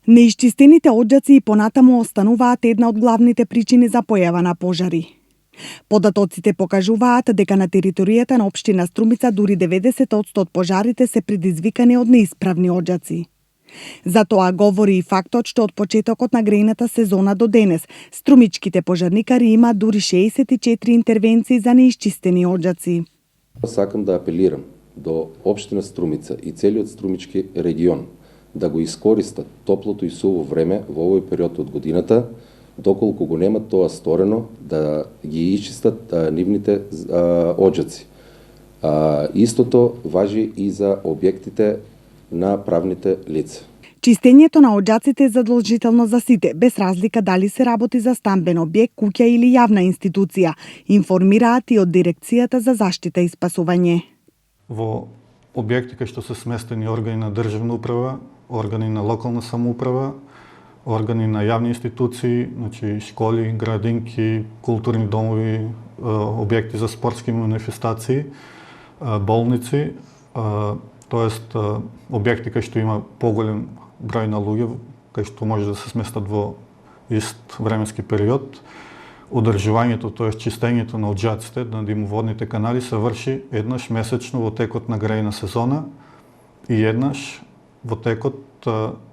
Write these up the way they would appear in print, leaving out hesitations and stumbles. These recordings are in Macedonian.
Неисчистените оđаци и понатаму остануваат една од главните причини за појава на пожари. Податоците покажуваат дека на територијата на општина Струмица дури 90% од пожарите се предизвикани од неисправни оđаци. За тоа говори и фактот што од почетокот на грејната сезона до денес струмичките пожарникари имаат дури 64 интервенции за неисчистени оđаци. Сакам да апелирам до општина Струмица и целиот струмички регион да го искористат топлото и суво време во овој период од годината, доколку го немат тоа сторено, да ги исчистат нивните оđаци. Истото важи и за објектите на правните лица. Чистењето на оđаците е задолжително за сите, без разлика дали се работи за стамбен објект, куќа или јавна институција, информираат и од Дирекцијата за заштита и спасување. Во објекти кај што се сместени органи на државна управа, органи на локална самоуправа, органи на јавни институции, значи школи, градинки, културни домови, објекти за спортски манифестации, болници, тоест објекти кај што има поголем број на луѓе, кај што може да се сместат во ист временски период. Одржувањето, тоест чистењето на оđаците, на димоводните канали се врши еднаш месечно во текот на грејна сезона и еднаш во текот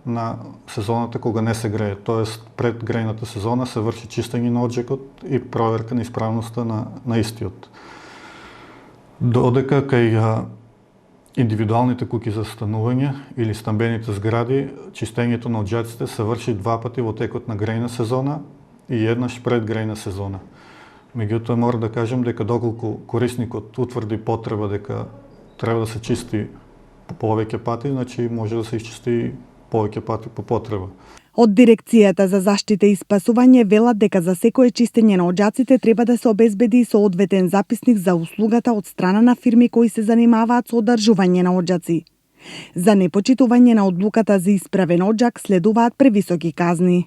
на сезоната кога не се грее. Тоест пред грејната сезона се врши чистење на оđакот и проверка на исправноста на истиот. Додека кај индивидуалните куќи за станување или стамбените згради, чистењето на оđаците се врши два пати во текот на грејна сезона и еднаш пред грејна сезона. Меѓутоа мора да кажем дека доколку корисникот утврди потреба дека треба да се чисти повеќе пати, значи може да се исчисти повеќе пати по потреба. Од Дирекцијата за заштита и спасување велат дека за секое чистење на оđаците треба да се обезбеди соодветен записник за услугата од страна на фирми кои се занимаваат со одржување на оđаци. За непочитување на одлуката за исправен оđак следуваат превисоки казни.